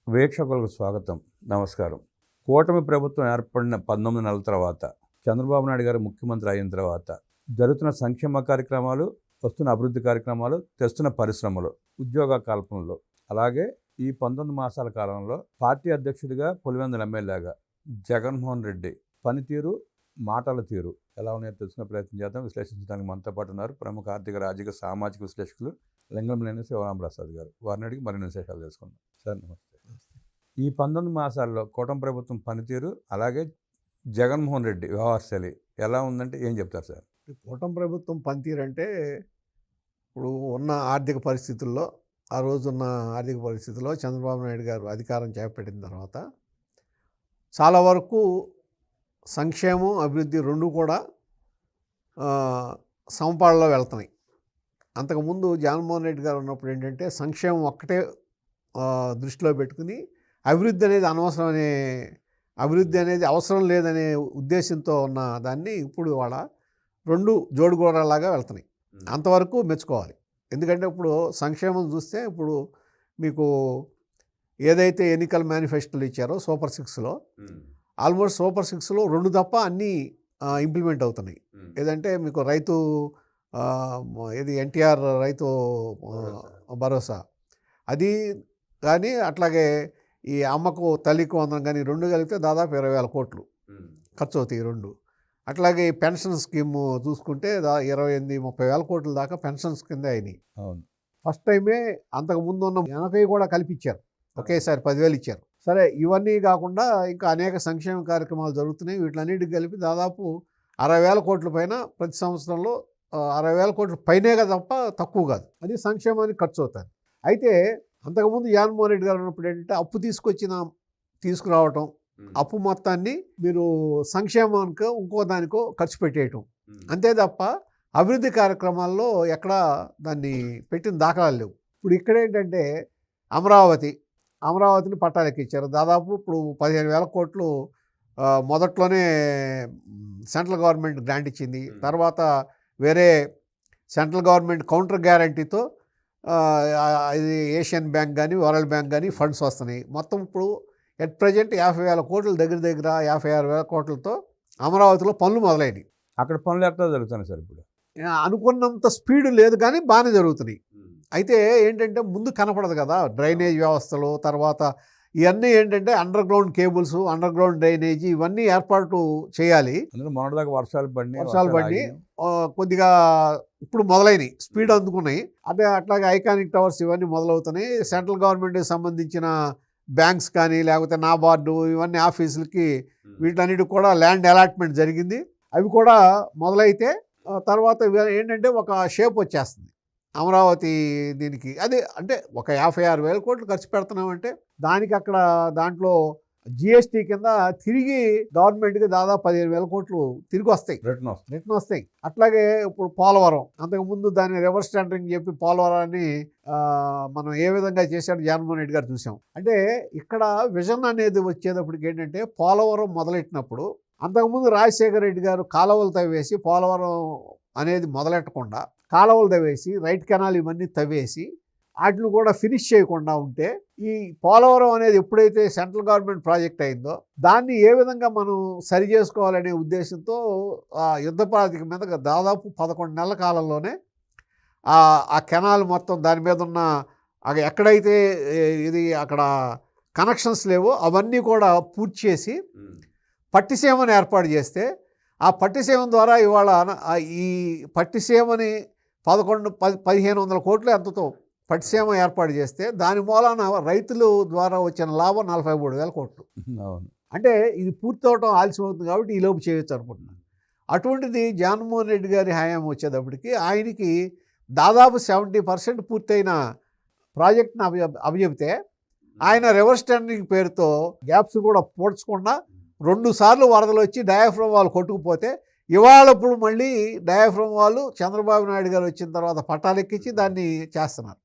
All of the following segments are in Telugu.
వీక్షకులకు స్వాగతం. నమస్కారం. కూటమి ప్రభుత్వం ఏర్పడిన 19 నెలల తర్వాత, చంద్రబాబు నాయుడు గారు ముఖ్యమంత్రి అయిన తర్వాత జరుగుతున్న సంక్షేమ కార్యక్రమాలు, వస్తున్న అభివృద్ధి కార్యక్రమాలు, తెస్తున్న పరిశ్రమలు, ఉద్యోగ కల్పనలు, అలాగే ఈ 19 మాసాల కాలంలో పార్టీ అధ్యక్షుడిగా, పులివెందుల ఎమ్మెల్యేగా జగన్మోహన్ రెడ్డి పనితీరు, మాటల తీరు ఎలా ఉన్నాయో తెలుసుకునే ప్రయత్నం చేద్దాం. విశ్లేషించడానికి మనతో పాటు ఉన్నారు ప్రముఖ ఆర్థిక, రాజకీయ, సామాజిక విశ్లేషకులు లింగంనేని శివరామప్రసాద్ గారు. వారిని అడిగి మరిన్ని విశేషాలు తెలుసుకుందాం. సార్ నమస్తే. ఈ 19 మాసాల్లో కూటమి ప్రభుత్వం పనితీరు, అలాగే జగన్మోహన్ రెడ్డి వ్యవహారశైలి ఎలా ఉందంటే ఏం చెప్తారు సార్? కూటమి ప్రభుత్వం పనితీరు అంటే ఇప్పుడు ఉన్న ఆర్థిక పరిస్థితుల్లో, ఆ రోజున్న ఆర్థిక పరిస్థితుల్లో చంద్రబాబు నాయుడు గారు అధికారం చేపట్టిన తర్వాత చాలా వరకు సంక్షేమం, అభివృద్ధి రెండు కూడా సమపాళ్ళలో వెళ్తున్నాయి. అంతకుముందు జగన్మోహన్ రెడ్డి గారు ఉన్నప్పుడు ఏంటంటే సంక్షేమం ఒక్కటే దృష్టిలో పెట్టుకుని అభివృద్ధి అనేది అవసరం లేదనే ఉద్దేశంతో ఉన్న దాన్ని ఇప్పుడు వాళ్ళ రెండు జోడుగోడలాగా వెళ్తున్నాయి. అంతవరకు మెచ్చుకోవాలి. ఎందుకంటే ఇప్పుడు సంక్షేమం చూస్తే ఇప్పుడు మీకు ఏదైతే ఎన్నికల మేనిఫెస్టోలు ఇచ్చారో సూపర్ 6లో ఆల్మోస్ట్ సూపర్ 6లో రెండు తప్ప అన్నీ ఇంప్లిమెంట్ అవుతున్నాయి. ఏదంటే మీకు రైతు ఇది ఎన్టీఆర్ రైతు భరోసా అది కానీ, అట్లాగే ఈ అమ్మకు తల్లికి వందనం కానీ రెండు కలిపితే దాదాపు 20,000 కోట్లు ఖర్చు అవుతాయి రెండు. అట్లాగే ఈ పెన్షన్ స్కీమ్ చూసుకుంటే 28-30,000 కోట్ల దాకా పెన్షన్స్ కింద అయినాయి. అవును, ఫస్ట్ టైమే. అంతకుముందు ఉన్న వెనకవి కూడా కలిపిచ్చారు, ఒకేసారి 10,000 ఇచ్చారు. సరే, ఇవన్నీ కాకుండా ఇంకా అనేక సంక్షేమ కార్యక్రమాలు జరుగుతున్నాయి. వీటిలన్నిటికి కలిపి దాదాపు 60,000 కోట్ల పైన ప్రతి సంవత్సరంలో 60,000 కోట్ల పైనేగా తప్ప తక్కువ కాదు. అది సంక్షేమానికి ఖర్చు అవుతుంది. అయితే అంతకుముందు జగన్మోహన్ రెడ్డి గారు ఉన్నప్పుడు ఏంటంటే అప్పు తీసుకురావటం, అప్పు మొత్తాన్ని మీరు సంక్షేమానికో ఇంకో దానికో ఖర్చు పెట్టేయటం, అంతే తప్ప అభివృద్ధి కార్యక్రమాల్లో ఎక్కడా దాన్ని పెట్టిన దాఖలాలు లేవు. ఇప్పుడు ఇక్కడ ఏంటంటే అమరావతిని పట్టాలెక్కించారు. దాదాపు ఇప్పుడు 15,000 కోట్లు మొదట్లోనే సెంట్రల్ గవర్నమెంట్ గ్రాంట్ ఇచ్చింది. తర్వాత వేరే సెంట్రల్ గవర్నమెంట్ కౌంటర్ గ్యారంటీతో ఇది ఏషియన్ బ్యాంక్ కానీ, వరల్డ్ బ్యాంక్ కానీ ఫండ్స్ వస్తున్నాయి. మొత్తం ఇప్పుడు ఎట్ ప్రజెంట్ 50,000 కోట్లు దగ్గర 56,000 కోట్లతో అమరావతిలో పనులు మొదలైనవి. అక్కడ పనులు ఎట్లా జరుగుతున్నాయి సార్? ఇప్పుడు అనుకున్నంత స్పీడ్ లేదు కానీ బాగానే జరుగుతున్నాయి. అయితే ఏంటంటే ముందు కనపడదు కదా, డ్రైనేజ్ వ్యవస్థలు, తర్వాత ఇవన్నీ ఏంటంటే under ground cables, under ground drainage ఇవన్నీ ఏర్పాటు చేయాలి. మొన్నటిదాకా వర్షాలు పడి కొద్దిగా ఇప్పుడు మొదలైనవి, స్పీడ్ అందుకున్నాయి. అట్లాగే ఐకానిక్ టవర్స్ ఇవన్నీ మొదలవుతున్నాయి. సెంట్రల్ గవర్నమెంట్కి సంబంధించిన బ్యాంక్స్ కానీ, లేకపోతే నాబార్డు ఇవన్నీ ఆఫీసులకి వీటన్నిటికి కూడా ల్యాండ్ అలాట్మెంట్ జరిగింది. అవి కూడా మొదలైతే తర్వాత ఏంటంటే ఒక షేప్ వచ్చేస్తుంది అమరావతి దీనికి. అది అంటే ఒక 56,000 కోట్లు ఖర్చు పెడుతున్నామంటే దానికి దాంట్లో జిఎస్టీ కింద తిరిగి గవర్నమెంట్కి దాదాపు 15,000 కోట్లు తిరిగి వస్తాయి, రిటర్న్ వస్తాయి. అట్లాగే ఇప్పుడు పోలవరం, అంతకుముందు దాన్ని రివర్స్ టెండరింగ్ చెప్పి పోలవరాన్ని మనం ఏ విధంగా చేశాడు జగన్మోహన్ రెడ్డి గారు చూసాం. అంటే ఇక్కడ విజన్ అనేది వచ్చేటప్పటికి ఏంటంటే పోలవరం మొదలెట్టినప్పుడు అంతకుముందు రాజశేఖర రెడ్డి గారు కాలువలు తవ్వేసి పోలవరం అనేది మొదలెట్టకుండా కాలువలు తవ్వేసి రైట్ కెనాల్ ఇవన్నీ తవ్వేసి వాటిని కూడా ఫినిష్ చేయకుండా ఉంటే ఈ పోలవరం అనేది ఎప్పుడైతే సెంట్రల్ గవర్నమెంట్ ప్రాజెక్ట్ అయిందో దాన్ని ఏ విధంగా మనం సరి చేసుకోవాలనే ఉద్దేశంతో యుద్ధ ప్రాతిపదిక మీద దాదాపు 11 నెలల కాలంలోనే ఆ కెనాల్ మొత్తం దాని మీద ఉన్న ఎక్కడైతే ఇది అక్కడ కనెక్షన్స్ లేవో అవన్నీ కూడా పూర్తి చేసి పట్టిసీమను ఏర్పాటు చేస్తే ఆ పట్టిసీమ ద్వారా ఇవాళ ఈ పట్టిసీమని 1,100-1,500 కోట్లు ఎంతతో పట్టిసీమ ఏర్పాటు చేస్తే దాని మూలాన రైతుల ద్వారా వచ్చిన లాభం 43,000 కోట్లు. అంటే ఇది పూర్తి అవడం ఆలస్యం అవుతుంది కాబట్టి ఈ లోపు చేయొచ్చు అనుకుంటున్నాను. అటువంటిది జగన్మోహన్ రెడ్డి గారి హయాం వచ్చేటప్పటికి ఆయనకి దాదాపు 70% పూర్తయిన ప్రాజెక్ట్ని అప్పచెబితే ఆయన రివర్స్ టెండరింగ్ పేరుతో గ్యాప్స్ కూడా పూడ్చకుండా 2 సార్లు వరదలు వచ్చి డయాఫ్రమ్ వాళ్ళు కొట్టుకుపోతే ఇవాళ ఇప్పుడు మళ్ళీ డయాఫ్రమ్ వాళ్ళు చంద్రబాబు నాయుడు గారు వచ్చిన తర్వాత పట్టాలెక్కించి దాన్ని చేస్తున్నారు.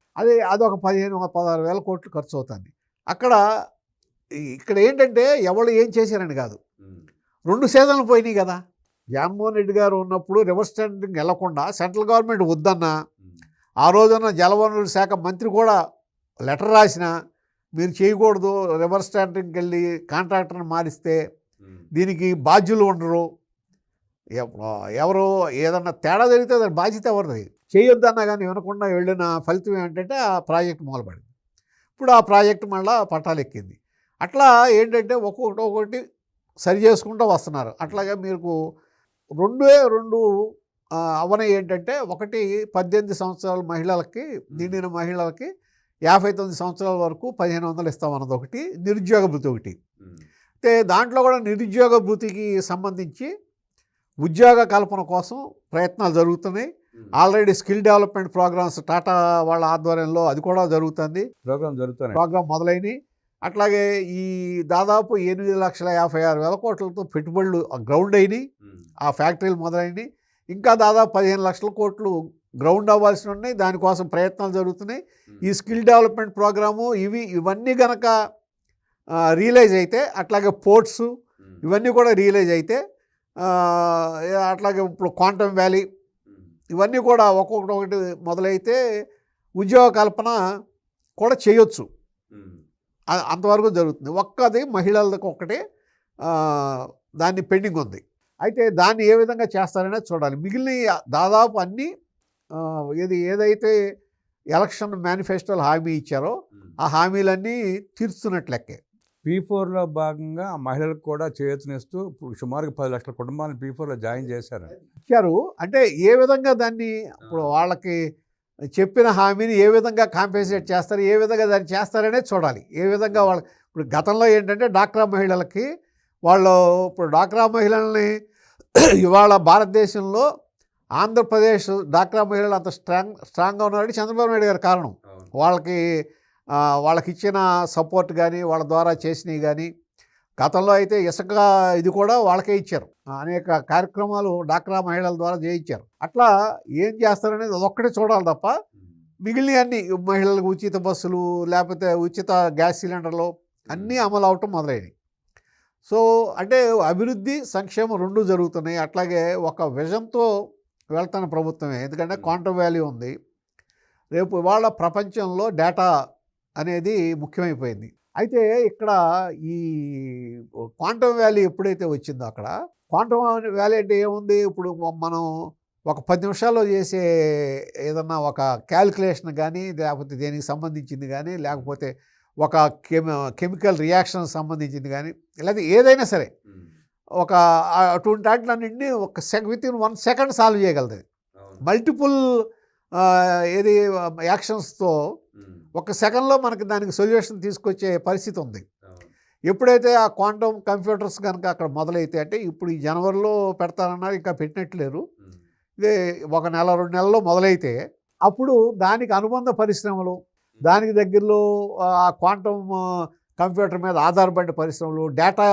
అదొక 15,000-16,000 కోట్లు ఖర్చు అవుతుంది. ఇక్కడ ఏంటంటే ఎవరు ఏం చేశారని కాదు, 2 సీజన్లు పోయినాయి కదా. జగన్మోహన్ రెడ్డి గారు ఉన్నప్పుడు రివర్స్ టెండరింగ్ వెళ్లకుండా సెంట్రల్ గవర్నమెంట్ వద్దన్నా, ఆ రోజున జలవనరుల శాఖ మంత్రి కూడా లెటర్ రాసిన మీరు చేయకూడదు, రివర్స్ టెండరింగ్కి వెళ్ళి కాంట్రాక్టర్ని మారిస్తే దీనికి బాధ్యులు ఉండరు, ఎవరు ఏదన్నా తేడా జరిగితే దాని బాధ్యత ఎవరిది, చేయొద్దన్నా కానీ వినకుండా వెళ్ళిన ఫలితం ఏంటంటే ఆ ప్రాజెక్ట్ మొదలుపడింది. ఇప్పుడు ఆ ప్రాజెక్ట్ మళ్ళీ పట్టాలు ఎక్కింది. అట్లా ఏంటంటే ఒక్కొక్కటి సరి చేసుకుంటూ వస్తున్నారు. అట్లాగే మీకు రెండు అవన ఏంటంటే, ఒకటి 18 సంవత్సరాల మహిళలకి, నిండిన మహిళలకి 59 సంవత్సరాల వరకు 1500 ఇస్తామన్నది ఒకటి, నిరుద్యోగ భృతి ఒకటి. అయితే దాంట్లో కూడా నిరుద్యోగ భృతికి సంబంధించి ఉద్యోగ కల్పన కోసం ప్రయత్నాలు జరుగుతున్నాయి. Already skill development programmes Tata వాళ్ళ ఆధ్వర్యంలో అది కూడా జరుగుతుంది, ప్రోగ్రామ్ మొదలైనవి. అట్లాగే ఈ దాదాపు 8,56,000 కోట్లతో పెట్టుబడులు గ్రౌండ్ అయినాయి, ఆ ఫ్యాక్టరీలు మొదలైనవి. ఇంకా దాదాపు 15 లక్షల కోట్లు గ్రౌండ్ అవ్వాల్సి ఉన్నాయి, దానికోసం ప్రయత్నాలు జరుగుతున్నాయి. ఈ స్కిల్ డెవలప్మెంట్ ప్రోగ్రాము ఇవన్నీ గనక రియలైజ్ అయితే, అట్లాగే పోర్ట్స్ ఇవన్నీ కూడా రియలైజ్ అయితే, అట్లాగే ఇప్పుడు క్వాంటమ్ వ్యాలీ ఇవన్నీ కూడా ఒక్కొక్కటి మొదలైతే ఉద్యోగ కల్పన కూడా చేయొచ్చు. అంతవరకు జరుగుతుంది. ఒక్కది మహిళలకు ఒక్కటే దాన్ని పెండింగ్ ఉంది. అయితే దాన్ని ఏ విధంగా చేస్తారనే చూడాలి. మిగిలిన దాదాపు అన్నీ ఏదైతే ఎలక్షన్ మేనిఫెస్టోలో హామీ ఇచ్చారో ఆ హామీలన్నీ తీర్చుతున్నట్లెక్కే. P4లో భాగంగా మహిళలకు కూడా చేయూతనిస్తూ సుమారుగా 10 లక్షల కుటుంబాలను P4లో జాయిన్ ఇచ్చారు. అంటే ఏ విధంగా దాన్ని ఇప్పుడు వాళ్ళకి చెప్పిన హామీని ఏ విధంగా కాంపెన్సేట్ చేస్తారు, ఏ విధంగా దాన్ని చేస్తారనే చూడాలి. ఏ విధంగా వాళ్ళకి ఇప్పుడు గతంలో ఏంటంటే డాక్రా మహిళలకి వాళ్ళు ఇప్పుడు డాక్రా మహిళల్ని ఇవాళ భారతదేశంలో ఆంధ్రప్రదేశ్ డాక్రా మహిళలు అంత స్ట్రాంగ్గా ఉన్నారంటే చంద్రబాబు నాయుడు గారి కారణం. వాళ్ళకి ఇచ్చిన సపోర్ట్ కానీ వాళ్ళ ద్వారా చేసినవి కానీ, గతంలో అయితే ఇసుక ఇది కూడా వాళ్ళకే ఇచ్చారు, అనేక కార్యక్రమాలు డాక్రా మహిళల ద్వారా చేయించారు. అట్లా ఏం చేస్తారనేది అదొక్కటే చూడాలి తప్ప మిగిలిన అన్ని మహిళలకు ఉచిత బస్సులు లేకపోతే ఉచిత గ్యాస్ సిలిండర్లు అన్నీ అమలు అవటం మొదలైనవి. సో అంటే అభివృద్ధి సంక్షేమం రెండు జరుగుతున్నాయి. అట్లాగే ఒక విజన్తో వెళ్తున్న ప్రభుత్వమే. ఎందుకంటే క్వాంటమ్ వ్యాలీ ఉంది. రేపు ఇవాళ ప్రపంచంలో డేటా అనేది ముఖ్యమైపోయింది. అయితే ఇక్కడ ఈ క్వాంటమ్ వ్యాలీ ఎప్పుడైతే వచ్చిందో అక్కడ క్వాంటమ్ వ్యాలీ అంటే ఏముంది, ఇప్పుడు మనం ఒక 10 నిమిషాల్లో చేసే ఏదన్నా ఒక క్యాల్కులేషన్ కానీ, లేకపోతే దేనికి సంబంధించింది కానీ, లేకపోతే ఒక కెమికల్ రియాక్షన్ సంబంధించింది కానీ, లేదా ఏదైనా సరే ఒక అటువంటి వాటిలన్నింటినీ వితిన్ 1 సెకండ్ సాల్వ్ చేయగలదు. మల్టిపుల్ యాక్షన్స్తో 1 సెకండ్లో మనకి దానికి సొల్యూషన్ తీసుకొచ్చే పరిస్థితి ఉంది. ఎప్పుడైతే ఆ క్వాంటమ్ కంప్యూటర్స్ కనుక అక్కడ మొదలైతే, అంటే ఇప్పుడు ఈ జనవరిలో పెడతారన్నారు, ఇంకా పెట్టినట్లేరు, ఇదే 1 నెల 2 నెలల్లో మొదలైతే అప్పుడు దానికి అనుబంధ పరిశ్రమలు, దానికి దగ్గరలో ఆ క్వాంటమ్ కంప్యూటర్ మీద ఆధారపడిన పరిశ్రమలు, డేటా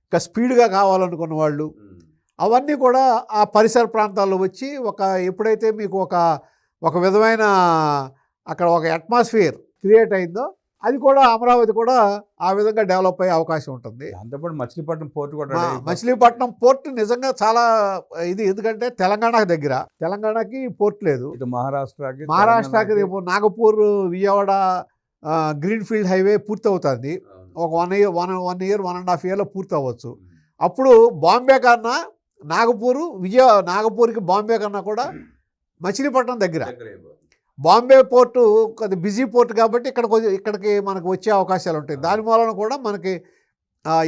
ఇంకా స్పీడ్గా కావాలనుకున్న వాళ్ళు, అవన్నీ కూడా ఆ పరిసర ప్రాంతాల్లో వచ్చి ఎప్పుడైతే మీకు ఒక విధమైన అక్కడ ఒక అట్మాస్ఫియర్ క్రియేట్ అయిందో, అది కూడా అమరావతి కూడా ఆ విధంగా డెవలప్ అయ్యే అవకాశం ఉంటుంది. దాంతోపాటు మచిలీపట్నం పోర్ట్ నిజంగా చాలా ఇది, ఎందుకంటే తెలంగాణకు దగ్గర, తెలంగాణకి పోర్ట్ లేదు. మహారాష్ట్రకి రేపు నాగపూర్ విజయవాడ గ్రీన్ఫీల్డ్ హైవే పూర్తి అవుతుంది. ఒక 1 ఇయర్ 1.5 ఇయర్లో పూర్తి అవ్వచ్చు. అప్పుడు బాంబే కన్నా నాగపూర్కి బాంబే కన్నా కూడా మచిలీపట్నం దగ్గర. బాంబే పోర్టు కొద్ది బిజీ పోర్ట్ కాబట్టి ఇక్కడికి మనకు వచ్చే అవకాశాలు ఉంటాయి. దాని మూలన కూడా మనకి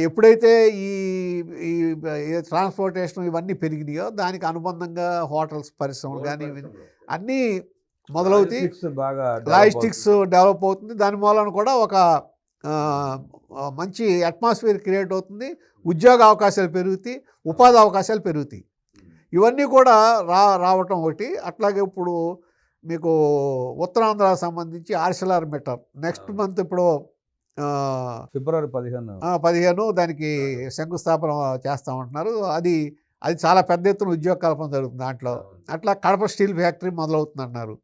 ఎప్పుడైతే ఈ ట్రాన్స్పోర్టేషన్ ఇవన్నీ పెరిగినాయో దానికి అనుబంధంగా హోటల్స్ పరిశ్రమలు కానీ అన్నీ మొదలవుతాయి. లాజిస్టిక్స్ డెవలప్ అవుతుంది. దాని మూలన కూడా ఒక మంచి అట్మాస్ఫియర్ క్రియేట్ అవుతుంది. ఉద్యోగ అవకాశాలు పెరుగుతాయి, ఉపాధి అవకాశాలు పెరుగుతాయి. ఇవన్నీ కూడా రావటం ఒకటి. అట్లాగే ఇప్పుడు మీకు ఉత్తరాంధ్ర సంబంధించి ఆర్సిలర్ మెటల్ నెక్స్ట్ మంత్ ఇప్పుడు ఫిబ్రవరి 15 దానికి శంకుస్థాపన చేస్తామంటున్నారు. అది చాలా పెద్ద ఎత్తున ఉద్యోగ కల్పన జరుగుతుంది దాంట్లో. అట్లా కడప స్టీల్ ఫ్యాక్టరీ మొదలవుతుంది అన్నారు.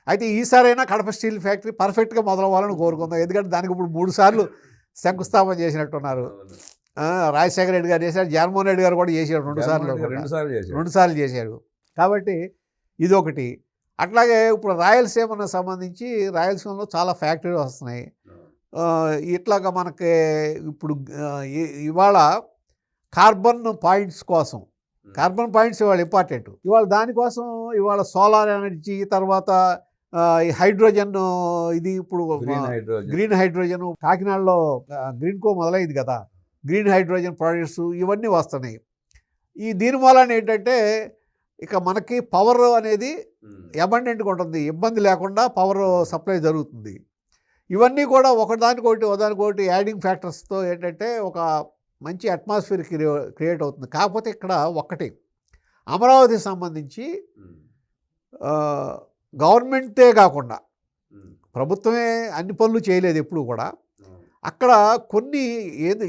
అయితే ఈసారైనా కడప స్టీల్ ఫ్యాక్టరీ పర్ఫెక్ట్గా మొదలవ్వాలని కోరుకుందాం. ఎందుకంటే దానికి ఇప్పుడు 3 సార్లు శంకుస్థాపన చేసినట్టున్నారు. రాజశేఖర రెడ్డి గారు చేశారు, జగన్మోహన్ రెడ్డి గారు కూడా చేశారు, 2 సార్లు చేశారు. కాబట్టి ఇదొకటి. అట్లాగే ఇప్పుడు రాయలసీమకు సంబంధించి రాయలసీమలో చాలా ఫ్యాక్టరీలు వస్తున్నాయి. ఇట్లాగా మనకి ఇప్పుడు ఇవాళ కార్బన్ పాయింట్స్ కోసం కార్బన్ పాయింట్స్ ఇవాళ ఇంపార్టెంట్. ఇవాళ దానికోసం ఇవాళ సోలార్ ఎనర్జీ, తర్వాత ఈ హైడ్రోజన్, ఇది ఇప్పుడు గ్రీన్ హైడ్రోజన్ కాకినాడలో గ్రీన్కో మొదలైంది కదా, గ్రీన్ హైడ్రోజన్ ప్రాజెక్ట్స్ ఇవన్నీ వస్తున్నాయి. దీని మూలాన ఏంటంటే ఇక మనకి పవర్ అనేది అబండెంట్గా ఉంటుంది, ఇబ్బంది లేకుండా పవర్ సప్లై జరుగుతుంది. ఇవన్నీ కూడా ఒకదానికొకటి యాడింగ్ ఫ్యాక్టర్స్తో ఏంటంటే ఒక మంచి అట్మాస్ఫియర్ క్రియేట్ అవుతుంది. కాకపోతే ఇక్కడ ఒక్కటి, అమరావతికి సంబంధించి గవర్నమెంటే కాకుండా ప్రభుత్వమే అన్ని పనులు చేయలేదు ఎప్పుడు కూడా. అక్కడ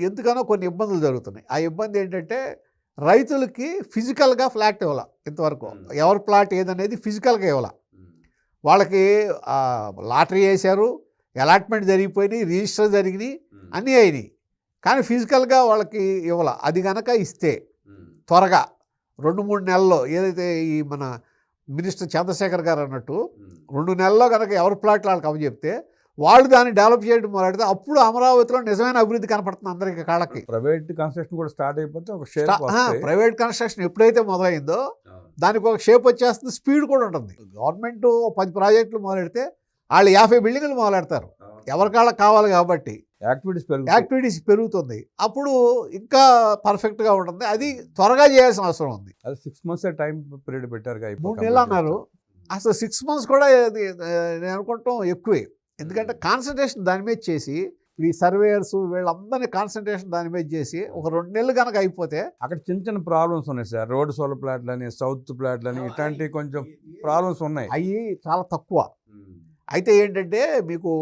ఎందుకనో కొన్ని ఇబ్బందులు జరుగుతున్నాయి. ఆ ఇబ్బంది ఏంటంటే రైతులకి ఫిజికల్గా ఫ్లాట్ ఇవ్వాల. ఇంతవరకు ఎవరి ప్లాట్ ఏదనేది ఫిజికల్గా ఇవ్వాల. వాళ్ళకి లాటరీ వేశారు, అలాట్మెంట్ జరిగిపోయినాయి, రిజిస్టర్ జరిగినాయి, అన్నీ అయినాయి, కానీ ఫిజికల్గా వాళ్ళకి ఇవ్వాల. అది కనుక ఇస్తే త్వరగా 2-3 నెలల్లో, ఏదైతే ఈ మన మినిస్టర్ చంద్రశేఖర్ గారు అన్నట్టు 2 నెలల్లో కనుక ఎవరి ప్లాట్లు వాళ్ళకి అప్పచెప్తే వాళ్ళు దాన్ని డెవలప్ చేయడం మొదలెడితే అప్పుడు అమరావతిలో నిజమైన అభివృద్ధి కనపడుతుంది అందరికీ కాళ్ళకి. ప్రైవేట్ కన్స్ట్రక్షన్ కూడా స్టార్ట్ అయిపోతే ఒక ప్రైవేట్ కన్స్ట్రక్షన్ ఎప్పుడైతే మొదలైందో దానికి ఒక షేప్ వచ్చేస్తుంది, స్పీడ్ కూడా ఉంటుంది. గవర్నమెంట్ 10 ప్రాజెక్టులు మొదలెడితే వాళ్ళు 50 బిల్డింగ్లు మొదలెడతారు, ఎవరికాళ్ళకి కావాలి కాబట్టి. యాక్టివిటీస్ పెరుగుతుంది, అప్పుడు ఇంకా పర్ఫెక్ట్గా ఉంటుంది. అది త్వరగా చేయాల్సిన అవసరం ఉంది. అది 6 months టైం పీరియడ్ పెట్టారు, 3 నెలలు అన్నారు. అసలు 6 months కూడా నేను అనుకుంటాం ఎక్కువే. ఎందుకంటే కాన్సన్ట్రేషన్ దాని మీద చేసి, ఈ సర్వేయర్స్ వీళ్ళందరినీ కాన్సన్ట్రేషన్ దాని మీద చేసి ఒక 2 నెలలు కనుక అయిపోతే. అక్కడ చిన్న ప్రాబ్లమ్స్ ఉన్నాయి సార్, రోడ్ సోలర్ ప్లాట్లని, సౌత్ ప్లాట్లని, ఇట్లాంటి కొంచెం ప్రాబ్లమ్స్ ఉన్నాయి. అవి చాలా తక్కువ. అయితే ఏంటంటే మీకు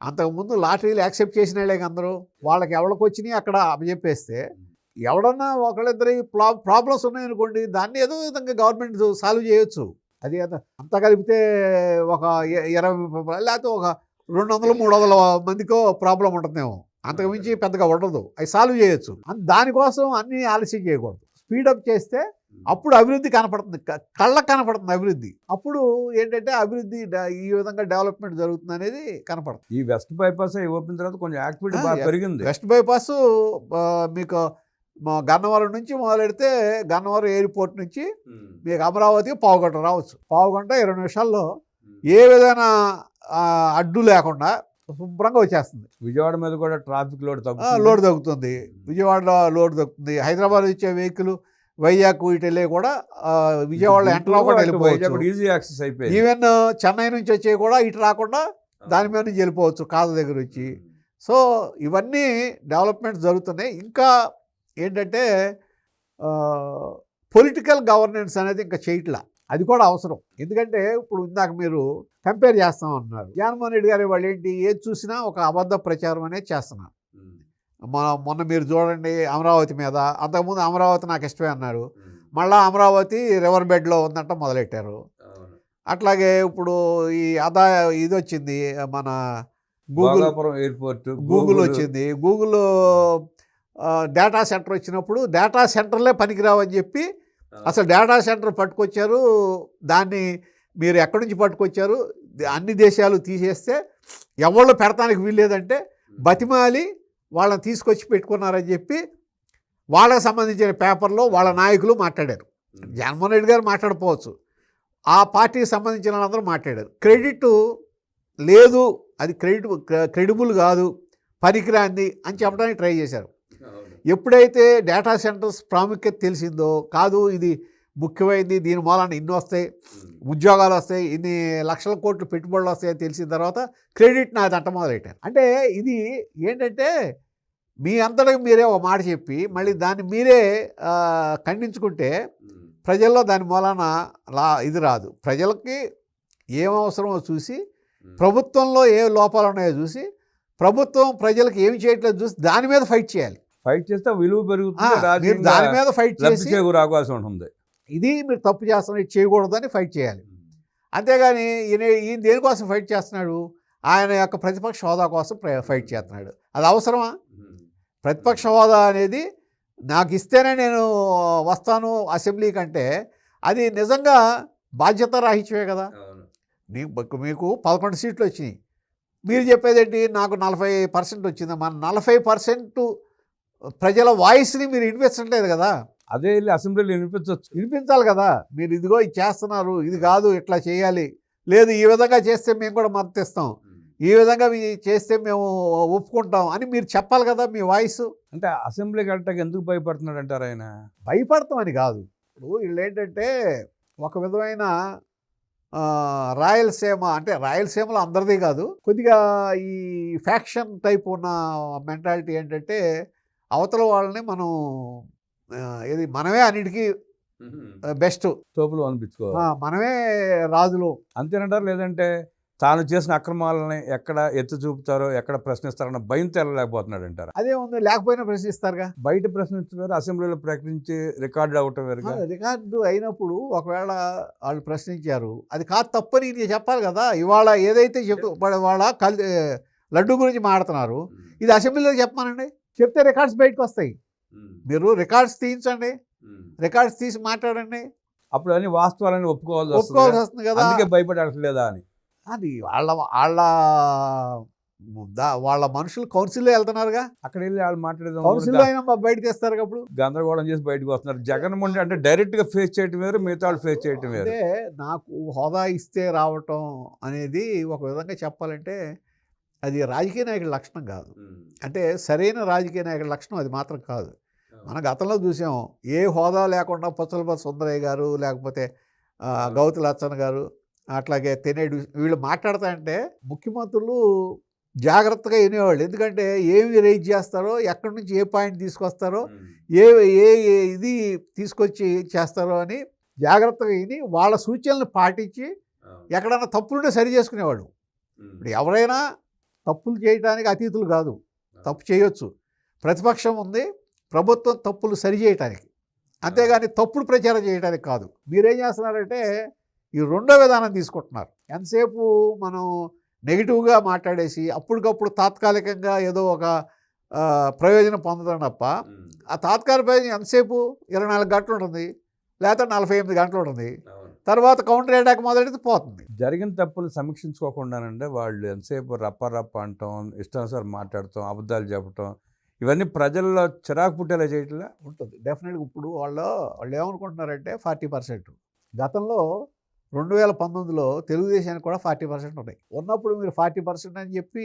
అంతకుముందు లాటరీలు యాక్సెప్ట్ చేసిన వాళ్ళే అందరూ, వాళ్ళకి ఎవరికి వచ్చినాయి అక్కడ అప్పచెప్పేస్తే, ఎవడన్నా ఒకళ్ళిద్దరి ప్రాబ్లమ్స్ ఉన్నాయనుకోండి, దాన్ని ఏదో విధంగా గవర్నమెంట్ సాల్వ్ చేయొచ్చు. అది అంతా కలిపితే ఒక 20 లేకపోతే ఒక 200-300 మందికో ప్రాబ్లం ఉంటుందేమో, అంతకుమించి పెద్దగా ఉండదు. అవి సాల్వ్ చేయొచ్చు. దానికోసం అన్నీ ఆలస్యం చేయకూడదు, స్పీడప్ చేస్తే అప్పుడు అభివృద్ధి కనపడుతుంది, కళ్ళకు కనపడుతుంది అభివృద్ధి. అప్పుడు ఏంటంటే అభివృద్ధి ఈ విధంగా డెవలప్మెంట్ జరుగుతుంది అనేది కనపడుతుంది. ఈ వెస్ట్ బైపాస్ ఓపెన్ తర్వాత కొంచెం యాక్టివిటీ బాగా పెరిగింది. వెస్ట్ బైపాస్ మీకు గన్నవరం నుంచి మొదలెడితే, గన్నవరం ఎయిర్పోర్ట్ నుంచి మీకు అమరావతికి పావుగంట రావచ్చు. పావుగంట 20 నిమిషాల్లో ఏ విధమైన అడ్డు లేకుండా శుభ్రంగా వచ్చేస్తుంది. విజయవాడ మీద కూడా ట్రాఫిక్ లోడ్ తగ్గుతుంది. విజయవాడలో లోడ్ తగ్గుతుంది. హైదరాబాద్ వచ్చే వెహికల్ వైజాగ్ ఇటెళ్ళే కూడా విజయవాడలో ఎంటలో కూడా వెళ్ళిపోవచ్చు, ఈజీ యాక్సెస్ అయిపోయింది. ఈవెన్ చెన్నై నుంచి వచ్చే కూడా ఇటు రాకుండా దాని మీద నుంచి వెళ్ళిపోవచ్చు కాదు దగ్గర వచ్చి. సో ఇవన్నీ డెవలప్మెంట్స్ జరుగుతున్నాయి. ఇంకా ఏంటంటే పొలిటికల్ గవర్నెన్స్ అనేది ఇంకా చేయట్లా, అది కూడా అవసరం. ఎందుకంటే ఇప్పుడు ఇందాక మీరు కంపేర్ చేస్తామన్నారు, జగన్మోహన్ రెడ్డి గారి వాళ్ళు ఏంటి, ఏది చూసినా ఒక అబద్ధ ప్రచారం అనేది చేస్తున్నారు. మొన్న మీరు చూడండి అమరావతి మీద, అంతకుముందు అమరావతి నాకు ఇష్టమే అన్నారు, మళ్ళీ అమరావతి రివర్ బెడ్లో ఉందంట మొదలెట్టారు. అట్లాగే ఇప్పుడు ఈ ఇది వచ్చింది, మన గూగుల్ వచ్చింది. గూగుల్ డేటా సెంటర్ వచ్చినప్పుడు డేటా సెంటర్లే పనికిరావని చెప్పి అసలు డేటా సెంటర్ పట్టుకొచ్చారు. దాన్ని మీరు ఎక్కడి నుంచి పట్టుకొచ్చారు, అన్ని దేశాలు తీసేస్తే ఎవళ్ళు పెడతానికి వీల్లేదంటే బతిమాలి వాళ్ళని తీసుకొచ్చి పెట్టుకున్నారని చెప్పి వాళ్ళకి సంబంధించిన పేపర్లో వాళ్ళ నాయకులు మాట్లాడారు. జగన్మోహన్ రెడ్డి గారు మాట్లాడకపోవచ్చు, ఆ పార్టీకి సంబంధించిన వాళ్ళందరూ మాట్లాడారు. క్రెడిట్ లేదు, అది క్రెడిబుల్ కాదు, పనికిరాంది అని చెప్పడానికి ట్రై చేశారు. ఎప్పుడైతే డేటా సెంటర్స్ ప్రాముఖ్యత తెలిసిందో, కాదు ఇది ముఖ్యమైనది, దీని మూలాన ఇన్ని వస్తాయి, ఉద్యోగాలు వస్తాయి, ఇన్ని లక్షల కోట్లు పెట్టుబడులు వస్తాయని తెలిసిన తర్వాత క్రెడిట్ నాది అంట మొదలెట్టారు. అంటే ఇది ఏంటంటే మీ అంతటికి మీరే ఒక మాట చెప్పి మళ్ళీ దాన్ని మీరే ఖండించుకుంటే ప్రజల్లో దాని మూలాన ఇది రాదు. ప్రజలకి ఏం అవసరమో చూసి, ప్రభుత్వంలో ఏ లోపాలు ఉన్నాయో చూసి, ప్రభుత్వం ప్రజలకు ఏమి చేయట్లేదు చూసి దాని మీద ఫైట్ చేయాలి. ఫైట్ చేస్తే విలువ పెరుగుతుంది, దాని మీద ఫైట్ చేసి అవకాశం ఉంటుంది. ఇది మీరు తప్పు చేస్తున్నారు, ఇది చేయకూడదని ఫైట్ చేయాలి. అంతేగాని ఈయన దేనికోసం ఫైట్ చేస్తున్నాడు, ఆయన యొక్క ప్రతిపక్ష హోదా కోసం ఫైట్ చేస్తున్నాడు. అది అవసరమా? ప్రతిపక్ష హోదా అనేది నాకు ఇస్తేనే నేను వస్తాను అసెంబ్లీ కంటే, అది నిజంగా బాధ్యత రాహిత్యమే కదా. మీకు 11 సీట్లు వచ్చినాయి, మీరు చెప్పేదేంటి నాకు 40% వచ్చింది, మన 40% ప్రజల వాయిస్ని మీరు వినిపించట్లేదు కదా. అదే వెళ్ళి అసెంబ్లీలో వినిపించవచ్చు. వినిపించాలి కదా. మీరు ఇదిగో ఇది చేస్తున్నారు, ఇది కాదు ఇట్లా చేయాలి, లేదు ఈ విధంగా చేస్తే మేము కూడా మద్దతు ఇస్తాం, ఈ విధంగా చేస్తే మేము ఒప్పుకుంటాం అని మీరు చెప్పాలి కదా మీ వాయిస్. అంటే అసెంబ్లీకి వెళ్ళటానికి ఎందుకు భయపడుతున్నాడు అంటారు ఆయన? భయపడతామని కాదు. ఇప్పుడు వీళ్ళు ఏంటంటే ఒక విధమైన రాయలసీమ, అంటే రాయలసీమలో అందరిది కాదు, కొద్దిగా ఈ ఫ్యాక్షన్ టైప్ ఉన్న మెంటాలిటీ ఏంటంటే అవతల వాళ్ళని మనం ఇది మనమే అన్నిటికీ బెస్ట్, తోపులు అనిపించుకోవాలి, మనమే రాజులు అంతేనంటారు. లేదంటే తాను చేసిన అక్రమాలని ఎక్కడ ఎత్తి చూపుతారో, ఎక్కడ ప్రశ్నిస్తారన్న భయంతో వెళ్ళలేకపోతున్నాడు అంటారు. అదే ఉంది, లేకపోయినా ప్రశ్నిస్తారుగా. బయట ప్రశ్నించారు, అసెంబ్లీలో ప్రకటించి రికార్డు అవటం వేరుగా. రికార్డు అయినప్పుడు ఒకవేళ వాళ్ళు ప్రశ్నించారు, అది కాదు తప్పని నేను చెప్పాలి కదా. ఇవాళ ఏదైతే వాళ్ళ లడ్డు గురించి మాడుతున్నారు, ఇది అసెంబ్లీలో చెప్పమానండి, చెప్తే రికార్డ్స్ బయటకు వస్తాయి. మీరు రికార్డ్స్ తీయించండి, రికార్డ్స్ తీసి మాట్లాడండి, అప్పుడు అన్ని వాస్తవాలని ఒప్పుకోవాల్సి వస్తుంది కదా. అందుకే భయపడట్లేదా అని. అది వాళ్ళ మనుషులు కౌన్సిల్లో వెళ్తున్నారుగా, అక్కడ వెళ్ళి వాళ్ళు మాట్లాడేది కౌన్సిల్లో అయినా బయట తెస్తారు. అప్పుడు గందరగోళం చేసి బయటకు వస్తున్నారు. జగన్మోహన్ అంటే డైరెక్ట్గా ఫేస్ చేయటం వేరు, మిగతా వాళ్ళు ఫేస్ చేయటం వేరు. అంటే నాకు హోదా ఇస్తే రావటం అనేది ఒక విధంగా చెప్పాలంటే అది రాజకీయ నాయకుడి లక్షణం కాదు. అంటే సరైన రాజకీయ నాయకుడి లక్షణం అది మాత్రం కాదు. మన గతంలో చూసాం, ఏ హోదా లేకుండా పుచ్చలపల్లి సుందరయ్య గారు, లేకపోతే గౌతు లచ్చన్న గారు, అట్లాగే తెనేడు, వీళ్ళు మాట్లాడతాయంటే ముఖ్యమంత్రులు జాగ్రత్తగా వినేవాళ్ళు. ఎందుకంటే ఏమి రైజ్ చేస్తారో, ఎక్కడి నుంచి ఏ పాయింట్ తీసుకొస్తారో, ఏ ఇది తీసుకొచ్చి చేస్తారో అని జాగ్రత్తగా విని వాళ్ళ సూచనలు పాటించి ఎక్కడన్నా తప్పులుంటే సరి చేసుకునేవాళ్ళు. ఇప్పుడు ఎవరైనా తప్పులు చేయడానికి అతీతులు కాదు, తప్పు చేయొచ్చు. ప్రతిపక్షం ఉంది, ప్రభుత్వం తప్పులు సరి చేయటానికి, అంతేగాని తప్పుడు ప్రచారం చేయడానికి కాదు. మీరేం చేస్తున్నారంటే ఈ రెండో విధానం తీసుకుంటున్నారు. ఎంతసేపు మనం నెగిటివ్గా మాట్లాడేసి అప్పటికప్పుడు తాత్కాలికంగా ఏదో ఒక ప్రయోజనం పొందడం తప్ప, ఆ తాత్కాలిక ప్రయోజనం ఎంతసేపు 24 గంటలు ఉంటుంది, లేకపోతే 48 గంటలు ఉంటుంది, తర్వాత కౌంటర్ అటాక్ మొదలెడితే పోతుంది. జరిగిన తప్పులు సమీక్షించుకోకుండానంటే వాళ్ళు ఎంతసేపు రప్ప అంటాం, ఇష్టానుసారం మాట్లాడటం, అబద్ధాలు చెప్పటం, ఇవన్నీ ప్రజల్లో చిరాకు పుట్టేలా చేయట్లా ఉంటుంది. డెఫినెట్గా ఇప్పుడు వాళ్ళు ఏమనుకుంటున్నారంటే 40%, గతంలో 2019లో తెలుగుదేశానికి కూడా 40% ఉన్నాయి. ఉన్నప్పుడు మీరు 40% అని చెప్పి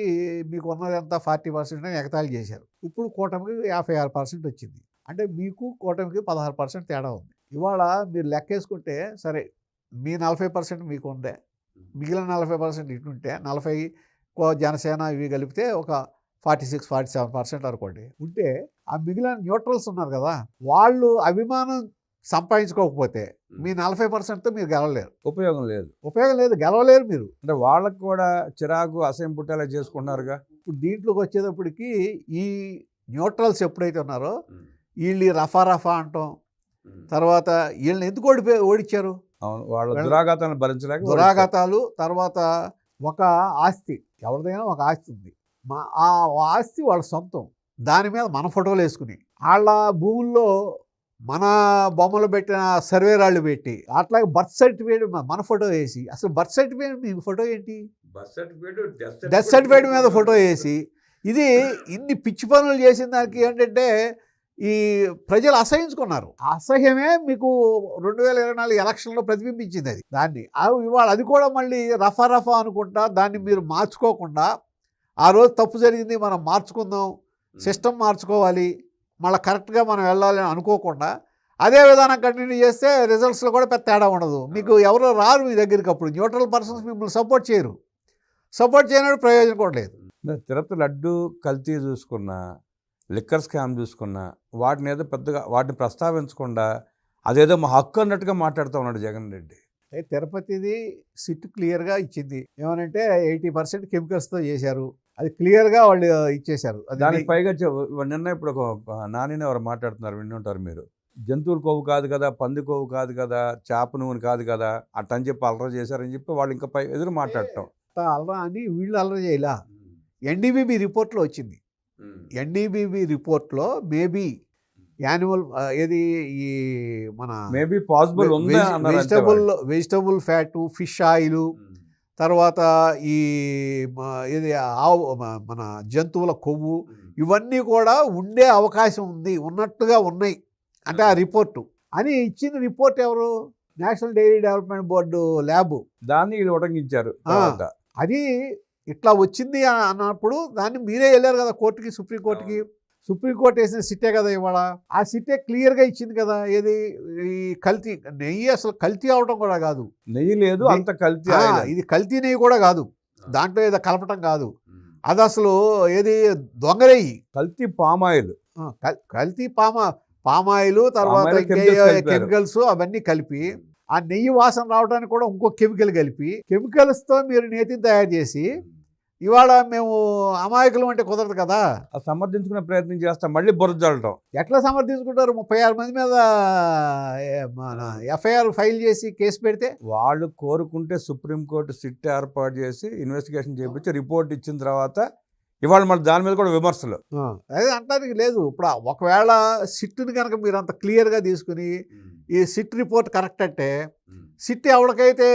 మీకు ఉన్నదంతా 40% అని ఎగతాళి చేశారు. ఇప్పుడు కూటమికి 56% వచ్చింది. అంటే మీకు కూటమికి 16% తేడా ఉంది. ఇవాళ మీరు లెక్కేసుకుంటే సరే, మీ 40% మీకు ఉందే, మిగిలిన 40% ఇటుంటే 40 జనసేన ఇవి కలిపితే ఒక 46-47% అనుకోండి ఉంటే, ఆ మిగిలిన న్యూట్రల్స్ ఉన్నారు కదా, వాళ్ళు అభిమానం సంపాదించుకోకపోతే మీ 40%తో మీరు గెలవలేరు. ఉపయోగం లేదు, గెలవలేరు మీరు. అంటే వాళ్ళకు కూడా చిరాకు అసహ్యం పుట్టేలా చేసుకుంటున్నారుగా. ఇప్పుడు దీంట్లోకి వచ్చేటప్పటికి ఈ న్యూట్రల్స్ ఎప్పుడైతే ఉన్నారో వీళ్ళు రఫా అంటాం, తర్వాత వీళ్ళని ఎందుకు ఓడిచ్చారు, వాళ్ళ దురాఘాతాలను భరించలేక, దురాఘాతాలు, తర్వాత ఒక ఆస్తి, ఎవరిదైనా ఒక ఆస్తి ఉంది, ఆ ఆస్తి వాళ్ళ సొంతం, దాని మీద మన ఫోటోలు వేసుకుని వాళ్ళ భూముల్లో మన బొమ్మలు పెట్టిన సర్వే రాళ్ళు పెట్టి, అట్లాగే బర్త్ సర్టిఫికేట్ మన ఫోటో వేసి, అసలు బర్త్ సర్టిఫికేట్ మీ ఫోటో ఏంటి, డెత్ సర్టిఫికేట్ మీద ఫోటో వేసి, ఇది ఇన్ని పిచ్చి పనులు చేసిన దానికి ఏంటంటే ఈ ప్రజలు అసహించుకున్నారు. అసహ్యమే మీకు 2024 ఎలక్షన్లో ప్రతిబింబించింది. అది దాన్ని ఇవాళ అది కూడా మళ్ళీ రఫా అనుకుంటా దాన్ని మీరు మార్చుకోకుండా, ఆ రోజు తప్పు జరిగింది మనం మార్చుకుందాం, సిస్టమ్ మార్చుకోవాలి, మళ్ళీ కరెక్ట్గా మనం వెళ్ళాలి అని అనుకోకుండా అదే విధానం కంటిన్యూ చేస్తే రిజల్ట్స్లో కూడా పెద్ద తేడా ఉండదు. మీకు ఎవరో రారు మీ దగ్గరికి. అప్పుడు న్యూట్రల్ పర్సన్స్ మిమ్మల్ని సపోర్ట్ చేయరు. సపోర్ట్ చేయనప్పుడు ప్రయోజనం కూడా లేదు. తిరుపతి లడ్డు కల్తీ చూసుకున్నా, లిక్కర్ స్కామ్ చూసుకున్నా, వాటిని ఏదో పెద్దగా వాటిని ప్రస్తావించకుండా అదేదో మా హక్కు అన్నట్టుగా మాట్లాడుతూ ఉన్నాడు జగన్ రెడ్డి. తిరుపతిది సిట్ క్లియర్గా ఇచ్చింది. ఏమనంటే 80% కెమికల్స్తో చేశారు, అది క్లియర్గా వాళ్ళు ఇచ్చేశారు. దానికి పైగా నిన్న ఇప్పుడు ఒక నానిని ఎవరు మాట్లాడుతున్నారు, వింటుంటారు మీరు, జంతువుల కొవ్వు కాదు కదా, పంది కొవ్వు కాదు కదా, చేప నూనె కాదు కదా అట్టని చెప్పి అల్లరి చేశారని చెప్పి వాళ్ళు ఇంకా పై ఎదురు మాట్లాడటం. అల్లరా అని వీళ్ళు అల్లరి చేయలా. ఎన్డీబీబీ రిపోర్ట్లో వచ్చింది. ఎన్డీబీబీ రిపోర్ట్లో మేబీ యానిమల్ ఏది ఈ మన maybe possible vegetable fat, fish oil, తర్వాత ఈ ఇది ఆవు మన జంతువుల కొవ్వు ఇవన్నీ కూడా ఉండే అవకాశం ఉంది, ఉన్నట్టుగా ఉన్నాయి అంటే ఆ రిపోర్టు అని ఇచ్చిన రిపోర్ట్ ఎవరు? National dairy development board lab. దాన్ని వీళ్ళు ఉటంకించారు. అది ఇట్లా వచ్చింది అన్నప్పుడు దాన్ని మీరే వెళ్ళారు కదా కోర్టుకి, సుప్రీంకోర్టుకి. సుప్రీంకోర్టు వేసిన సిట్టే కదా ఇవాళ. ఆ సిట్టే క్లియర్గా ఇచ్చింది కదా. ఏది ఈ కల్తీ నెయ్యి అసలు కల్తీ అవడం కూడా కాదు. నెయ్యి లేదు, అంత కల్తీ. ఇది కల్తీ నెయ్యి కూడా కాదు, దాంట్లో ఏదో కలపటం కాదు. అది అసలు ఏది దొంగ నెయ్యి, కల్తీ పామాయిల్. కల్తీ పామాయిల్, తర్వాత కెమికల్స్ అవన్నీ కలిపి ఆ నెయ్యి వాసన రావడానికి కూడా ఇంకో కెమికల్ కలిపి, కెమికల్స్తో మీరు నేతిని తయారు చేసి ఇవాళ మేము అమాయకులు అంటే కుదరదు కదా. సమర్థించుకునే ప్రయత్నం చేస్తాం, మళ్ళీ బురద జల్లటం. ఎట్లా సమర్థించుకుంటారు? 36 మంది మీద మన ఎఫ్ఐఆర్ ఫైల్ చేసి కేసు పెడితే వాళ్ళు కోరుకుంటే సుప్రీంకోర్టు సిట్ ఏర్పాటు చేసి ఇన్వెస్టిగేషన్ చేయించి రిపోర్ట్ ఇచ్చిన తర్వాత ఇవాళ మళ్ళీ దాని మీద కూడా విమర్శలు. అదే అంటానికి లేదు. ఇప్పుడు ఒకవేళ సిట్ని కనుక మీరు అంత క్లియర్గా తీసుకుని ఈ సిట్ రిపోర్ట్ కరెక్ట్ అంటే సిట్ ఎవరికైతే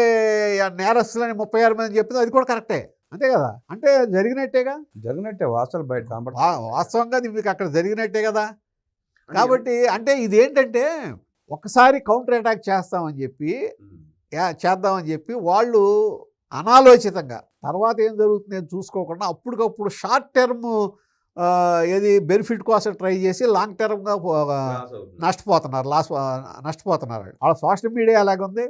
నేరస్తులని 36 మంది చెప్పిందో అది కూడా కరెక్టే, అంతే కదా. అంటే జరిగినట్టేగా, జరిగినట్టే వాస్తవాలు బయట వాస్తవంగా మీకు అక్కడ జరిగినట్టే కదా. కాబట్టి అంటే ఇదేంటంటే ఒకసారి కౌంటర్ అటాక్ చేద్దామని చెప్పి వాళ్ళు అనాలోచితంగా తర్వాత ఏం జరుగుతుంది అని చూసుకోకుండా అప్పటికప్పుడు షార్ట్ టర్మ్ ఏది బెనిఫిట్ కోసం ట్రై చేసి లాంగ్ టర్మ్గా నష్టపోతున్నారు వాళ్ళ సోషల్ మీడియా అలాగుంది,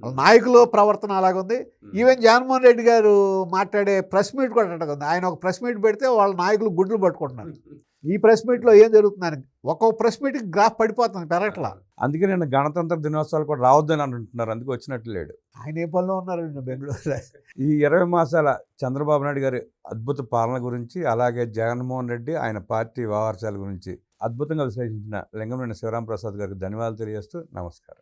వాళ్ళ నాయకుల ప్రవర్తన అలాగుంది. ఈవెన్ జగన్మోహన్ రెడ్డి గారు మాట్లాడే ప్రెస్ మీట్ కూడా అట్టగుంది. ఆయన ఒక ప్రెస్ మీట్ పెడితే వాళ్ళ నాయకులు గుడ్లు పట్టుకుంటున్నారు. ఈ ప్రెస్ మీట్లో ఏం జరుగుతుందని ఒక్కొక్క ప్రెస్ మీట్కి గ్రాఫ్ పడిపోతుంది, పెరగట్లా. అందుకే నేను గణతంత్ర దినోత్సవాలు కూడా రావద్దని అంటున్నారు, అందుకే వచ్చినట్టు లేడు. ఆయన ఏ పనిలో ఉన్నారండి బెంగళూరు. ఈ 20 మాసాల చంద్రబాబు నాయుడు గారి అద్భుత పాలన గురించి, అలాగే జగన్మోహన్ రెడ్డి ఆయన పార్టీ వ్యవహారాల గురించి అద్భుతంగా విశ్లేషించిన లింగంనేని శివరాం ప్రసాద్ గారికి ధన్యవాదాలు తెలియజేస్తూ నమస్కారం.